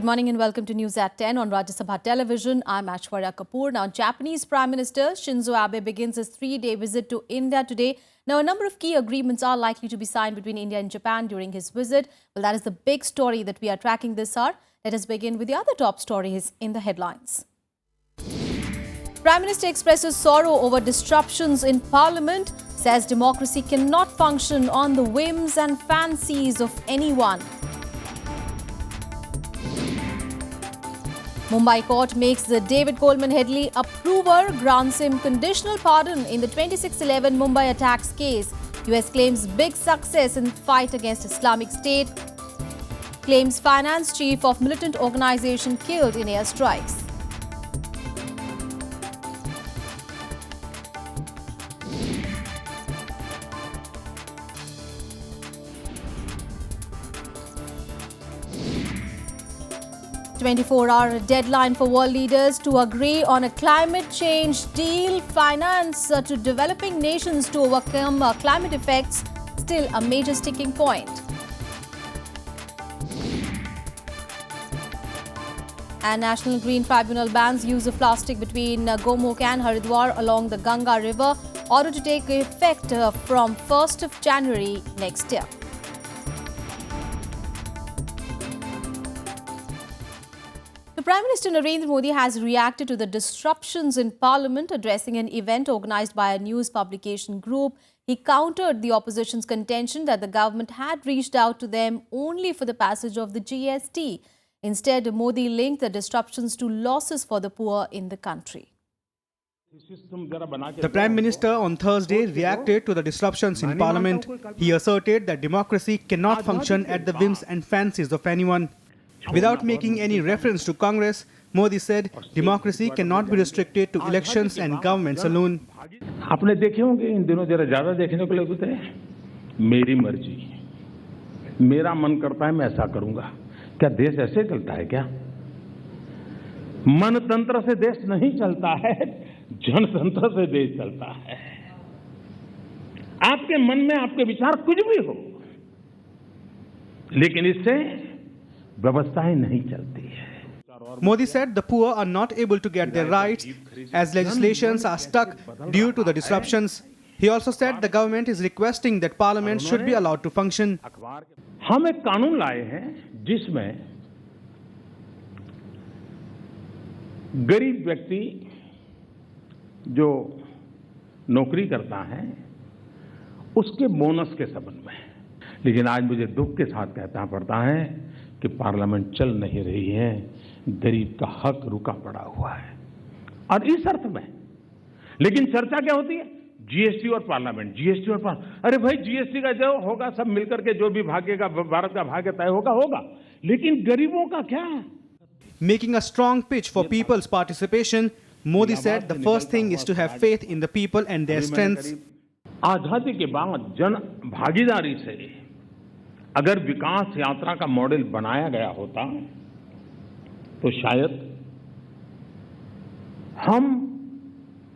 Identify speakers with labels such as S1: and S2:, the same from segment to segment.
S1: Good morning and welcome to News at 10 on Rajya Sabha television. I'm Aishwarya Kapoor. Now, Japanese Prime Minister Shinzo Abe begins his three-day visit to India today. Now, a number of key agreements are likely to be signed between India and Japan during his visit. Well, that is the big story that we are tracking this hour. Let us begin with the other top stories in the headlines. Prime Minister expresses sorrow over disruptions in Parliament, says democracy cannot function on the whims and fancies of anyone. Mumbai court makes the David Coleman Headley approver, grants him conditional pardon in the 2611 Mumbai attacks case. US claims big success in fight against Islamic State. Claims finance chief of militant organization killed in airstrikes. A 24-hour deadline for world leaders to agree on a climate change deal. Finance to developing nations to overcome climate effects still a major sticking point. And National Green Tribunal bans use of plastic between Gomukh and Haridwar along the Ganga river, order to take effect from 1st of January next year. Prime Minister Narendra Modi has reacted to the disruptions in Parliament. Addressing an event organized by a news publication group, he countered the opposition's contention that the government had reached out to them only for the passage of the GST. Instead, Modi linked the disruptions to losses for the poor in the country.
S2: The Prime Minister on Thursday reacted to the disruptions in Parliament. He asserted that democracy cannot function at the whims and fancies of anyone. Without making any reference to Congress, Modi said democracy cannot be restricted to elections and governments alone.
S3: आपने देखे होंगे इन दिनों जरा ज्यादा देखने को लगते हैं मेरी मर्जी मेरा मन करता है मैं ऐसा करूंगा क्या देश ऐसे चलता है क्या मनतंत्र से देश नहीं चलता है जनतंत्र से देश चलता है आपके मन में आपके विचार कुछ भी हो लेकिन इससे व्यवस्थाएं नहीं चलती है
S2: Modi said the poor are not able to get their rights as legislations are stuck due to the disruptions. He also said the government is requesting that Parliament should be allowed to function.
S3: हम एक कानून लाए हैं जिसमें गरीब व्यक्ति जो नौकरी करता है उसके बोनस के संबंध में लेकिन आज मुझे दुख के साथ कहना पड़ता है कि पार्लियामेंट चल नहीं रही है गरीब का हक रुका पड़ा हुआ है और इस अर्थ में लेकिन चर्चा क्या होती है जीएसटी और पार्लियामेंट जीएसटी और अरे भाई जीएसटी का जो होगा सब मिलकर के जो भी भागेगा भारत का भाग्य तय होगा लेकिन गरीबों का क्या
S2: Making a strong pitch for people's participation, Modi said the first thing is to have faith in the people and their strengths.
S3: आजादी के बाद जन भागीदारी से अगर विकास यात्रा का मॉडल बनाया गया होता तो शायद हम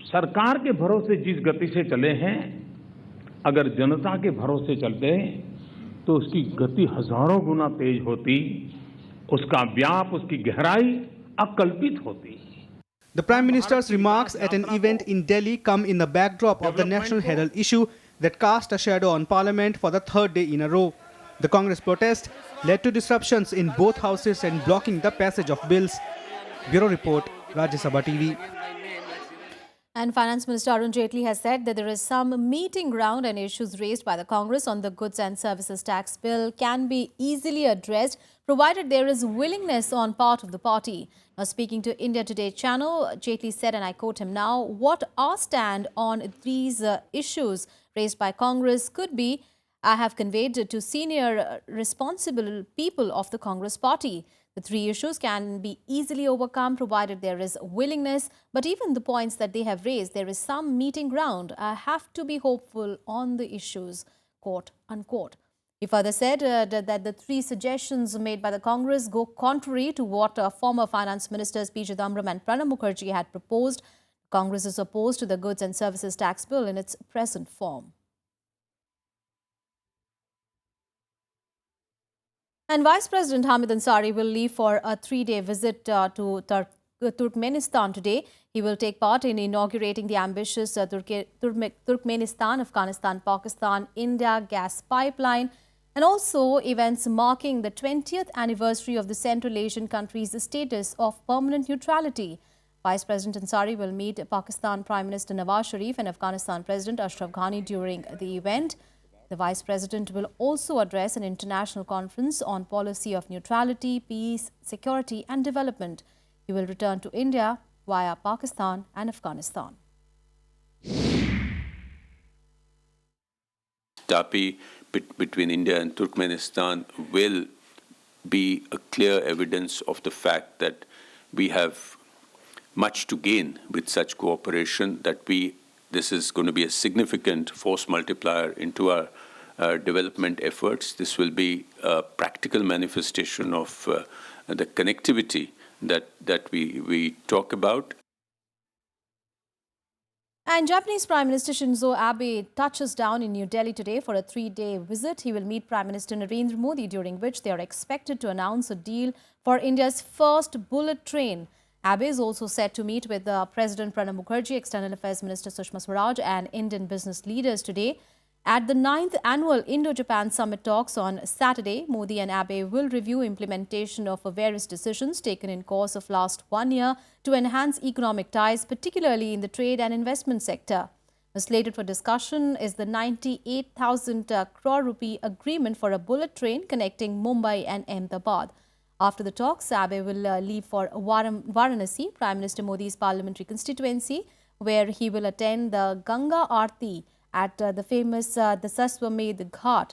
S3: सरकार के भरोसे जिस गति से चले हैं अगर जनता के भरोसे चलते तो उसकी गति हजारों गुना तेज होती उसका व्याप उसकी गहराई अकल्पित होती
S2: The Prime Minister's remarks at an event in Delhi come in the backdrop of the National Herald issue that cast a shadow on Parliament for the third day in a row. The Congress protest led to disruptions in both houses and blocking the passage of bills. Bureau Report, Rajya Sabha TV.
S1: And Finance Minister Arun Jaitley has said that there is some meeting ground and issues raised by the Congress on the Goods and Services Tax Bill can be easily addressed provided there is willingness on part of the party. Now, speaking to India Today channel, Jaitley said, and I quote him now, what our stand on these issues raised by Congress could be, I have conveyed to senior responsible people of the Congress party. The three issues can be easily overcome provided there is willingness. But even the points that they have raised, there is some meeting ground. I have to be hopeful on the issues, quote unquote. He further said that the three suggestions made by the Congress go contrary to what former finance ministers P. Chidambaram and Pranab Mukherjee had proposed. Congress is opposed to the Goods and Services Tax Bill in its present form. And Vice President Hamid Ansari will leave for a 3-day visit to Turkmenistan today. He will take part in inaugurating the ambitious Turkmenistan-Afghanistan-Pakistan-India gas pipeline and also events marking the 20th anniversary of the Central Asian country's status of permanent neutrality. Vice President Ansari will meet Pakistan Prime Minister Nawaz Sharif and Afghanistan President Ashraf Ghani during the event. The Vice President will also address an international conference on policy of neutrality, peace, security and development. He will return to India via Pakistan and Afghanistan.
S4: TAPI between India and Turkmenistan will be a clear evidence of the fact that we have much to gain with such cooperation, that this is going to be a significant force multiplier into our development efforts. This will be a practical manifestation of the connectivity that we talk about.
S1: And Japanese Prime Minister Shinzo Abe touches down in New Delhi today for a 3-day visit. He will meet Prime Minister Narendra Modi, during which they are expected to announce a deal for India's first bullet train. Abe is also set to meet with President Pranab Mukherjee, External Affairs Minister Sushma Swaraj and Indian business leaders today. At the 9th Annual Indo-Japan Summit talks on Saturday, Modi and Abe will review implementation of various decisions taken in course of last 1 year to enhance economic ties, particularly in the trade and investment sector. Slated for discussion is the 98,000 crore rupee agreement for a bullet train connecting Mumbai and Ahmedabad. After the talks, Abe will leave for Varanasi, Prime Minister Modi's parliamentary constituency, where he will attend the Ganga Aarti at the famous Dasaswamedh Ghat.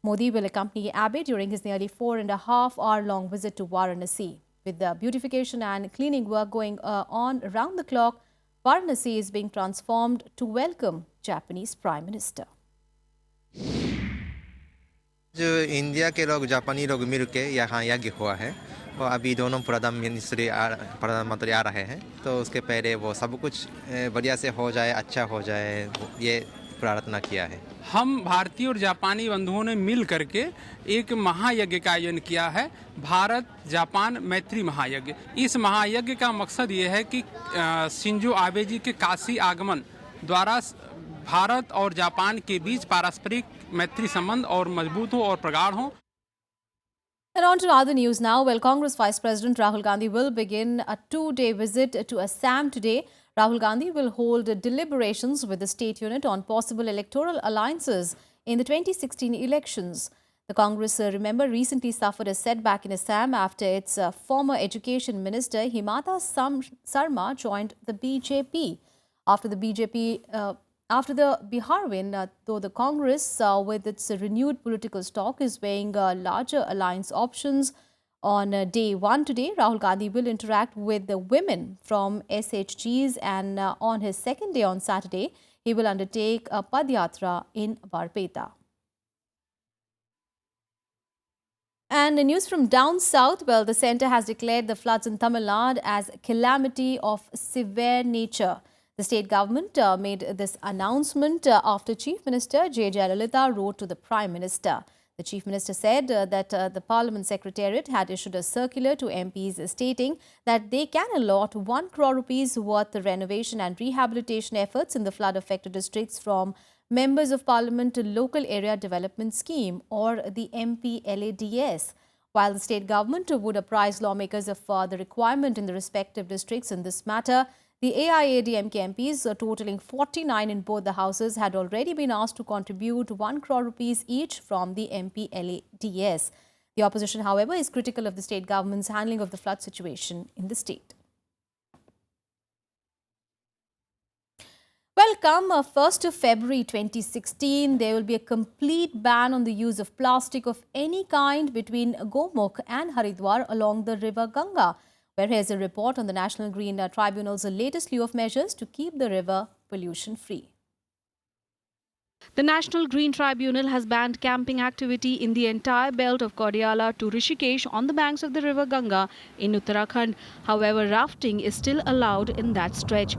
S1: Modi will accompany Abe during his nearly 4.5-hour-long visit to Varanasi. With the beautification and cleaning work going on around the clock, Varanasi is being transformed to welcome Japanese Prime Minister.
S5: जो India के लोग जापानी लोग मिल के यहाँ यज्ञ हुआ है और अभी दोनों प्रधानमंत्री आ रहे हैं, तो उसके पहले वो सब कुछ बढ़िया से हो जाए, अच्छा हो जाए, ये प्रार्थना किया है।
S6: हम भारतीय और जापानी बंधुओं ने मिल करके एक महायज्ञ का आयोजन किया है, भारत जापान मैत्री महायज्ञ। इस महायज्ञ का मकसद ये है कि शिंजो आबे जी के काशी आगमन द्वारा भारत और जापान के बीच पारस्परिक मैत्री संबंध और मजबूत हो और प्रगाढ़ हो।
S1: And on to other news now. Well, Congress Vice President Rahul Gandhi will begin a 2-day visit to Assam today. Rahul Gandhi will hold deliberations with the state unit on possible electoral alliances in the 2016 elections. The Congress, remember, recently suffered a setback in Assam after its former education minister Himanta Sarma joined the BJP. After the Bihar win, though the Congress, with its renewed political stock, is weighing larger alliance options. On day 1 today, Rahul Gandhi will interact with the women from SHGs, and on his second day on Saturday, he will undertake a Padyatra in Barpeta. And the news from down south, well, the centre has declared the floods in Tamil Nadu as a calamity of severe nature. The state government made this announcement after Chief Minister J. Jayalalitha wrote to the Prime Minister. The Chief Minister said that the Parliament Secretariat had issued a circular to MPs stating that they can allot 1 crore rupees worth of renovation and rehabilitation efforts in the flood-affected districts from Members of Parliament Local Area Development Scheme, or the MPLADS. While the state government would apprise lawmakers of the requirement in the respective districts in this matter, the AIADMK MPs, totaling 49 in both the houses, had already been asked to contribute 1 crore rupees each from the MPLADS. The opposition, however, is critical of the state government's handling of the flood situation in the state. Well, come 1st of February 2016, there will be a complete ban on the use of plastic of any kind between Gomukh and Haridwar along the river Ganga. Where here's a report on the National Green Tribunal's latest slew of measures to keep the river pollution-free.
S7: The National Green Tribunal has banned camping activity in the entire belt of Kodiala to Rishikesh on the banks of the river Ganga in Uttarakhand. However, rafting is still allowed in that stretch.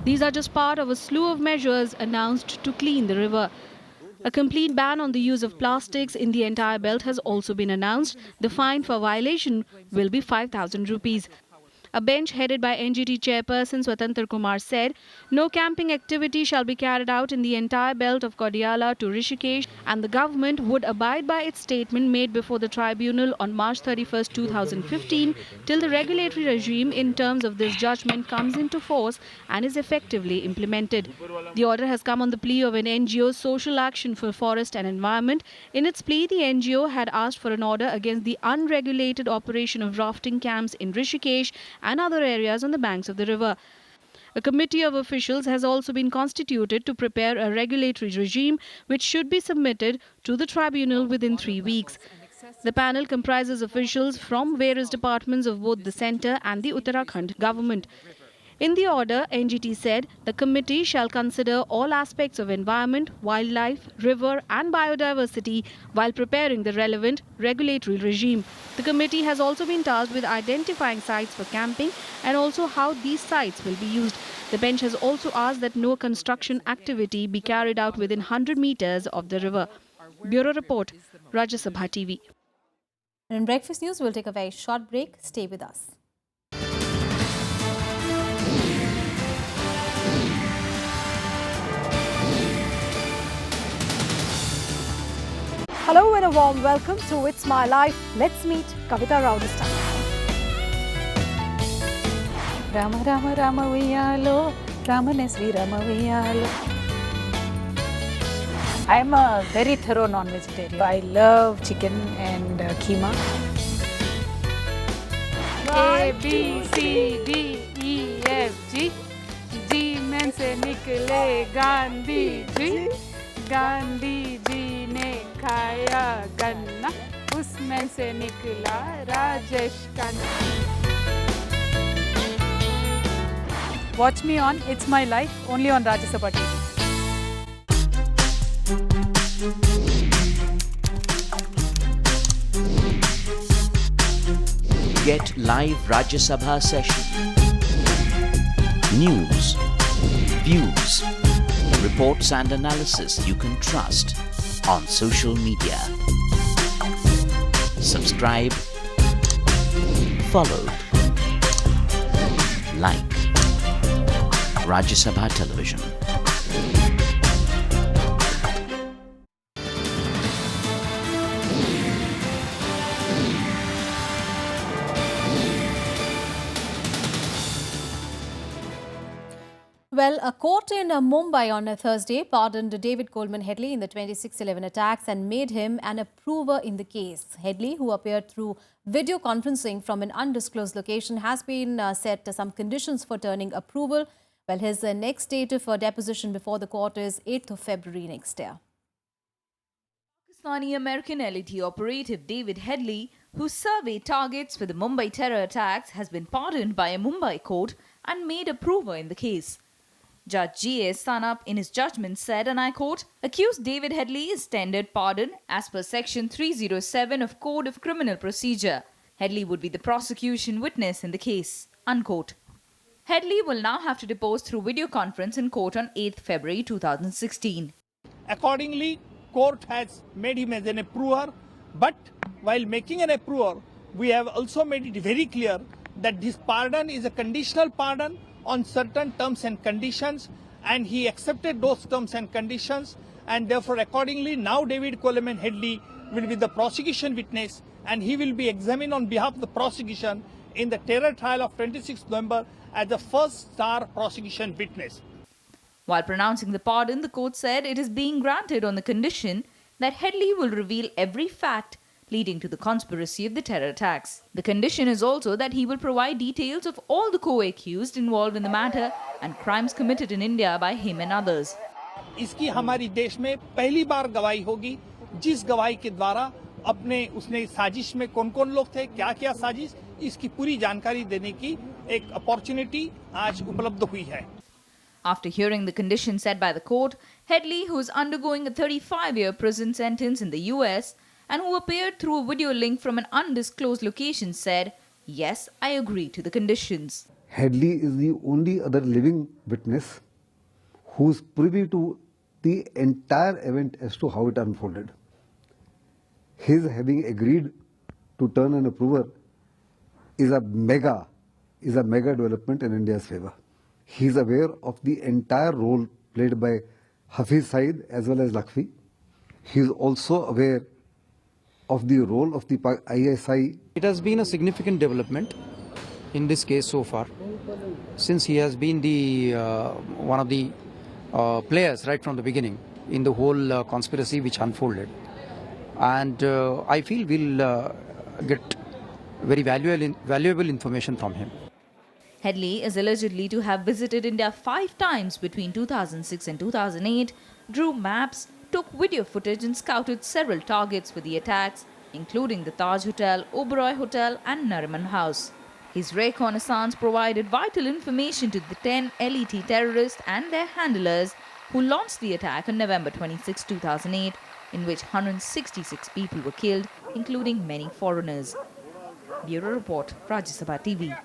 S7: These are just part of a slew of measures announced to clean the river. A complete ban on the use of plastics in the entire belt has also been announced. The fine for violation will be 5,000 rupees. A bench headed by NGT chairperson Swatantra Kumar said, no camping activity shall be carried out in the entire belt of Kodiyala to Rishikesh, and the government would abide by its statement made before the tribunal on March 31, 2015, till the regulatory regime in terms of this judgment comes into force and is effectively implemented. The order has come on the plea of an NGO, Social Action for Forest and Environment. In its plea, the NGO had asked for an order against the unregulated operation of rafting camps in Rishikesh and other areas on the banks of the river. A committee of officials has also been constituted to prepare a regulatory regime which should be submitted to the tribunal within 3 weeks. The panel comprises officials from various departments of both the centre and the Uttarakhand government. In the order, NGT said the committee shall consider all aspects of environment, wildlife, river and biodiversity while preparing the relevant regulatory regime. The committee has also been tasked with identifying sites for camping and also how these sites will be used. The bench has also asked that no construction activity be carried out within 100 meters of the river. Bureau Report, Rajya Sabha TV.
S1: In Breakfast News, we'll take a very short break. Stay with us.
S8: Hello and a warm welcome to It's My Life. Let's meet Kavita Rao this time.
S9: Rama Rama Rama Viyalo, Ramane Sri Rama Viyalo. I am a very thorough non-vegetarian. I love chicken and keema. A, B, C, D, E, F, G. G में से निकले गांधी जी. गांधी जी ने खाया गन्ना, उसमें से निकला Rajesh Khanna. Watch me on It's My Life, only on Rajya Sabha TV.
S10: Get live Rajya Sabha session. News, views, reports and analysis you can trust on social media. Subscribe, follow, like Rajya Sabha Television.
S1: Well, a court in Mumbai on a Thursday pardoned David Coleman Headley in the 26/11 attacks and made him an approver in the case. Headley, who appeared through video conferencing from an undisclosed location, has been set some conditions for turning approval. Well, his next date for deposition before the court is 8th of February next year.
S11: Pakistani-American LET operative David Headley, whose survey targets for the Mumbai terror attacks has been pardoned by a Mumbai court and made approver in the case. Judge G.S. Sanup in his judgment said, and I quote, accused David Headley is tendered pardon as per section 307 of Code of Criminal Procedure. Headley would be the prosecution witness in the case, unquote. Headley will now have to depose through video conference in court on 8th February 2016.
S12: Accordingly, court has made him as an approver, but while making an approver, we have also made it very clear that this pardon is a conditional pardon on certain terms and conditions, and he accepted those terms and conditions, and therefore accordingly now David Coleman Headley will be the prosecution witness, and he will be examined on behalf of the prosecution in the terror trial of 26 November as the first star prosecution witness.
S11: While pronouncing the pardon, the court said it is being granted on the condition that Headley will reveal every fact leading to the conspiracy of the terror attacks. The condition is also that he will provide details of all the co-accused involved in the matter and crimes committed in India by him and others.
S12: इसकी हमारी देश में पहली बार गवाही होगी, जिस गवाही के द्वारा अपने उसने साजिश में कौन-कौन लोग थे, क्या-क्या साजिश, इसकी पूरी जानकारी देने की एक अपॉर्चुनिटी आज उपलब्ध हुई है.
S11: After hearing the conditions set by the court, Headley, who is undergoing a 35-year prison sentence in the US and who appeared through a video link from an undisclosed location, said, yes, I agree to the conditions.
S13: Headley is the only other living witness who is privy to the entire event as to how it unfolded. His having agreed to turn an approver is a mega development in India's favor. He is aware of the entire role played by Hafiz Saeed as well as Lakshmi. He is also aware of the role of the ISI.
S14: It has been a significant development in this case so far, since he has been the one of the players right from the beginning in the whole conspiracy which unfolded. And I feel we'll get very valuable information from him.
S11: Headley is allegedly to have visited India 5 times between 2006 and 2008, drew maps, took video footage and scouted several targets for the attacks, including the Taj Hotel, Oberoi Hotel and Nariman House. His reconnaissance provided vital information to the 10 LET terrorists and their handlers who launched the attack on November 26, 2008, in which 166 people were killed, including many foreigners. Bureau Report, Rajya Sabha TV.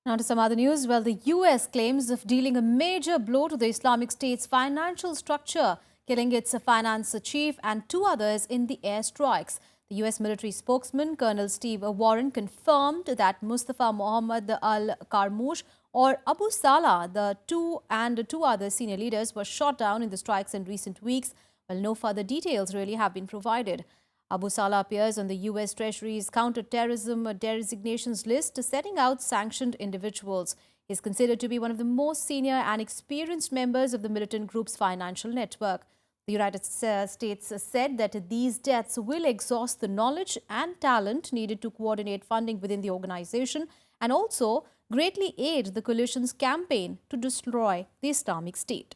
S1: Now to some other news. Well, the US claims of dealing a major blow to the Islamic State's financial structure, killing its finance chief and 2 others in the airstrikes. The US military spokesman, Colonel Steve Warren, confirmed that Mustafa Mohammed al-Karmoush or Abu Salah, the 2 other senior leaders, were shot down in the strikes in recent weeks. Well, no further details really have been provided. Abu Salah appears on the US Treasury's counter-terrorism designations list, setting out sanctioned individuals. He is considered to be one of the most senior and experienced members of the militant group's financial network. The United States said that these deaths will exhaust the knowledge and talent needed to coordinate funding within the organization and also greatly aid the coalition's campaign to destroy the Islamic State.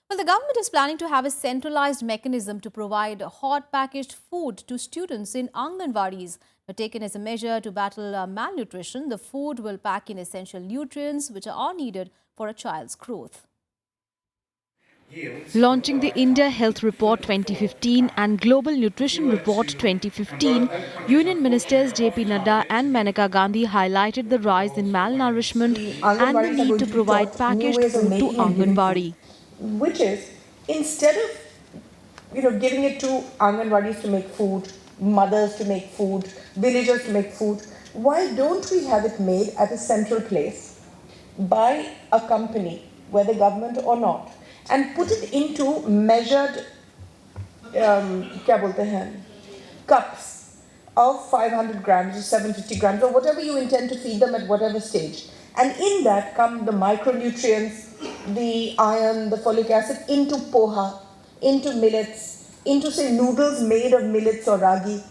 S1: Well, the government is planning to have a centralized mechanism to provide hot packaged food to students in Anganwadis. Taken as a measure to battle malnutrition, the food will pack in essential nutrients which are needed for a child's growth.
S7: Launching the India Health Report 2015 and Global Nutrition Report 2015, Union Ministers J.P. Nadda and Maneka Gandhi highlighted the rise in malnourishment and the need to provide packaged food to Anganwadi.
S15: Which is, instead of giving it to Anganwadis to make food, mothers to make food, villagers to make food, why don't we have it made at a central place by a company, whether government or not, and put it into measured cups of 500 grams or 750 grams or whatever you intend to feed them at whatever stage. And in that come the micronutrients, the iron, the folic acid into poha, into millets, into say noodles made of millets or ragi.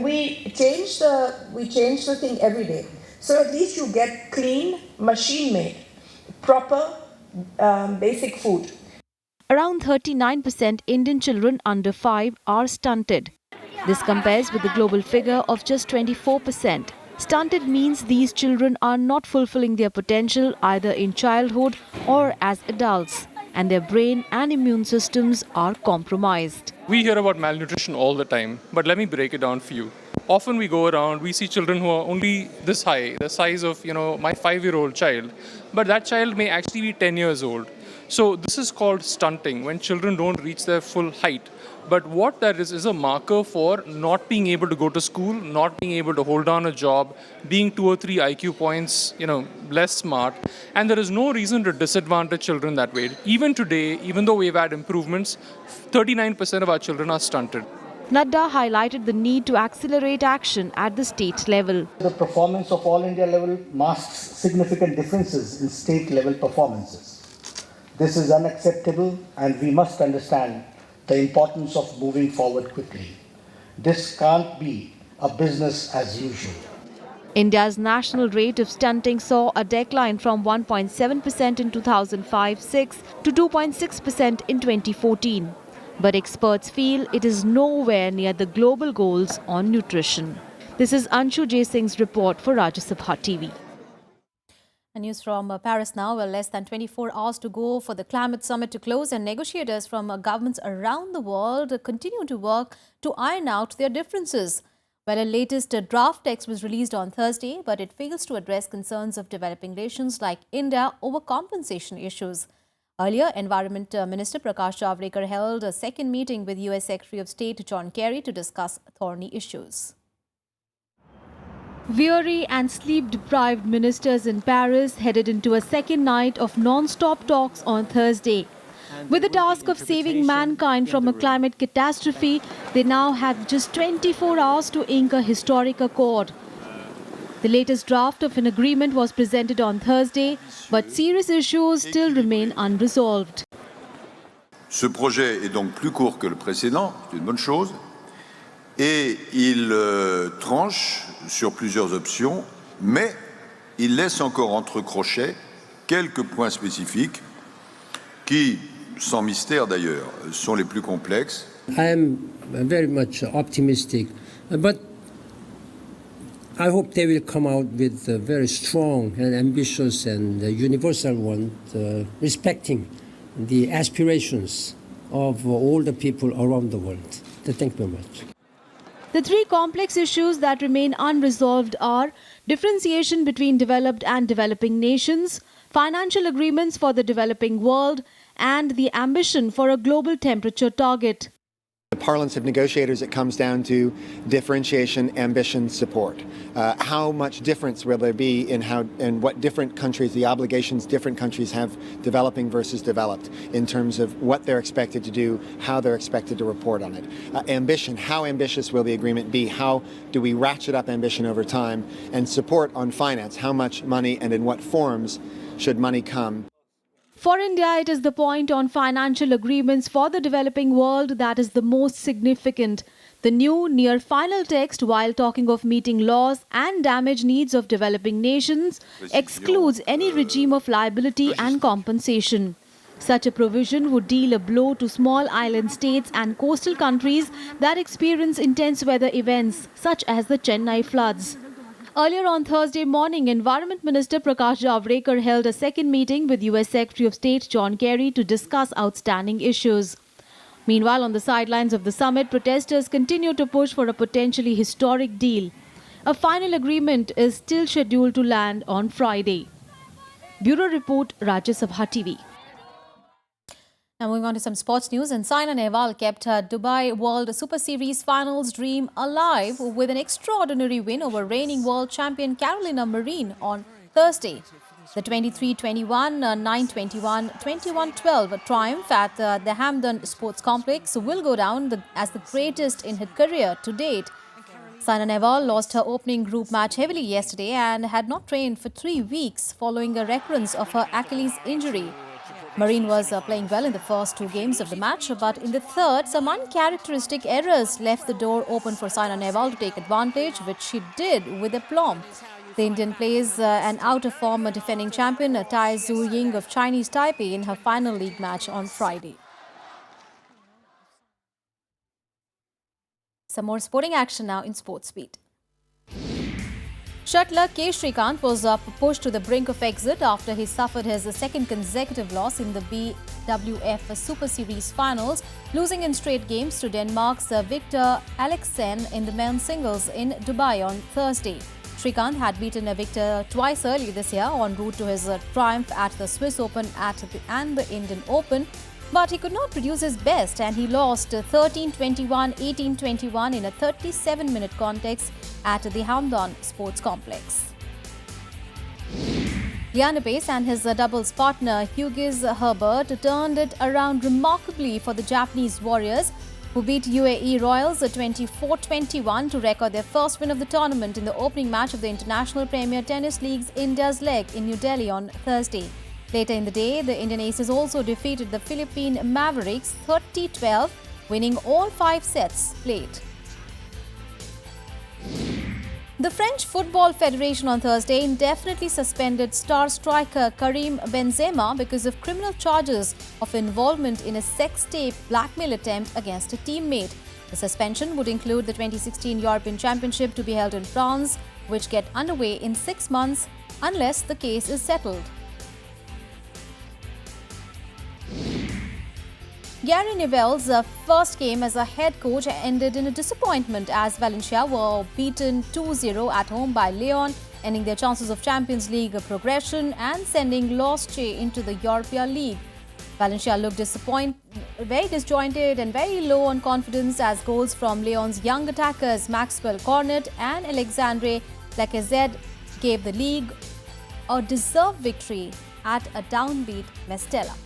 S15: We change the thing every day. So at least you get clean, machine-made, proper, basic food.
S7: Around 39% Indian children under 5 are stunted. This compares with the global figure of just 24%. Stunted means these children are not fulfilling their potential either in childhood or as adults, and their brain and immune systems are compromised.
S16: We hear about malnutrition all the time, but let me break it down for you. Often we go around, we see children who are only this high, the size of, my 5-year-old child, but that child may actually be 10 years old. So this is called stunting, when children don't reach their full height. But what that is a marker for not being able to go to school, not being able to hold on a job, being 2 or 3 IQ points, less smart. And there is no reason to disadvantage children that way. Even today, even though we've had improvements, 39% of our children are stunted.
S7: Nadda highlighted the need to accelerate action at the state level.
S17: The performance of all India level masks significant differences in state level performances. This is unacceptable and we must understand the importance of moving forward quickly. This can't be a business as usual.
S7: India's national rate of stunting saw a decline from 1.7% in 2005-06 to 2.6% in 2014. But experts feel it is nowhere near the global goals on nutrition. This is Anshu J. Singh's report for Rajya Sabha TV.
S1: And news from Paris now. Well, less than 24 hours to go for the climate summit to close, and negotiators from governments around the world continue to work to iron out their differences. Well, a latest draft text was released on Thursday, but it fails to address concerns of developing nations like India over compensation issues. Earlier, Environment Minister Prakash Javadekar held a second meeting with US Secretary of State John Kerry to discuss thorny issues. Weary and sleep-deprived ministers in Paris headed into a second night of non-stop talks on Thursday. With the task of saving mankind from a climate catastrophe, they now have just 24 hours to ink a historic accord. The latest draft of an agreement was presented on Thursday, but serious issues still remain unresolved.
S18: Ce projet est donc plus court que le précédent, c'est une bonne chose, et il tranche sur plusieurs options, mais il laisse encore entre crochets quelques points spécifiques qui, sans mystère d'ailleurs, sont les plus complexes.
S19: I am very much optimistic, but I hope they will come out with a very strong and ambitious and universal one, respecting the aspirations of all the people around the world. Thank you very much.
S1: The three complex issues that remain unresolved are differentiation between developed and developing nations, financial agreements for the developing world, and the ambition for a global temperature target.
S20: The parlance of negotiators, it comes down to differentiation, ambition, support. How much difference will there be in how and what different countries, the obligations different countries have developing versus developed in terms of what they're expected to do, how they're expected to report on it. Ambition, how ambitious will the agreement be? How do we ratchet up ambition over time? And support on finance, how much money and in what forms should money come?
S1: For India, it is the point on financial agreements for the developing world that is the most significant. The new near final text, while talking of meeting laws and damage needs of developing nations, excludes any regime of liability and compensation. Such a provision would deal a blow to small island states and coastal countries that experience intense weather events, such as the Chennai floods. Earlier on Thursday morning, Environment Minister Prakash Javadekar held a second meeting with US Secretary of State John Kerry to discuss outstanding issues. Meanwhile, on the sidelines of the summit, protesters continue to push for a potentially historic deal. A final agreement is still scheduled to land on Friday. Bureau Report, Rajya Sabha TV. Now moving on to some sports news, and Saina Nehwal kept her Dubai World Super Series finals dream alive with an extraordinary win over reigning world champion Carolina Marin on Thursday. The 23-21, 9-21, 21-12 triumph at the Hamid Sports Complex will go down as the greatest in her career to date. Saina Nehwal lost her opening group match heavily yesterday and had not trained for 3 weeks following a recurrence of her Achilles injury. Marin was playing well in the first 2 games of the match, but in the third, some uncharacteristic errors left the door open for Saina Nehwal to take advantage, which she did with aplomb. The Indian plays an out-of-form defending champion Tai Tzu Ying of Chinese Taipei in her final league match on Friday. Some more sporting action now in Sports Beat. Shuttler K. Srikanth was pushed to the brink of exit after he suffered his second consecutive loss in the BWF Super Series finals, losing in straight games to Denmark's Victor Alexen in the men's singles in Dubai on Thursday. Srikanth had beaten Victor twice earlier this year en route to his triumph at the Swiss Open and the Indian Open, but he could not produce his best and he lost 13-21, 18-21 in a 37-minute contest at the Hamid Sports Complex. Liana Pace and his doubles partner Hughes Herbert turned it around remarkably for the Japanese Warriors, who beat UAE Royals 24-21 to record their first win of the tournament in the opening match of the International Premier Tennis League's India's leg in New Delhi on Thursday. Later in the day, the Indian Aces also defeated the Philippine Mavericks 30-12, winning all 5 sets played. The French Football Federation on Thursday indefinitely suspended star striker Karim Benzema because of criminal charges of involvement in a sex tape blackmail attempt against a teammate. The suspension would include the 2016 European Championship to be held in France, which get underway in 6 months unless the case is settled. Gary Nehwal's first game as a head coach ended in a disappointment as Valencia were beaten 2-0 at home by Lyon, ending their chances of Champions League progression and sending Losche into the Europa League. Valencia looked very disjointed and very low on confidence as goals from Lyon's young attackers Maxwell Cornet and Alexandre Lacazette gave the league a deserved victory at a downbeat Mestalla.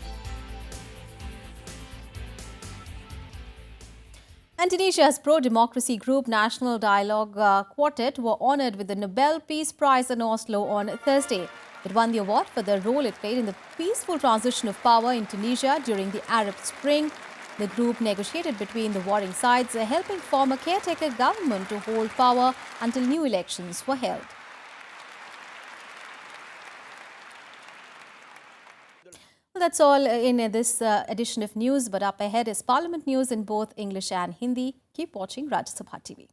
S1: And Tunisia's pro-democracy group National Dialogue Quartet were honoured with the Nobel Peace Prize in Oslo on Thursday. It won the award for the role it played in the peaceful transition of power in Tunisia during the Arab Spring. The group negotiated between the warring sides, helping form a caretaker government to hold power until new elections were held. Well, that's all in this edition of news, but up ahead is Parliament news in both English and Hindi. Keep watching Rajya Sabha TV.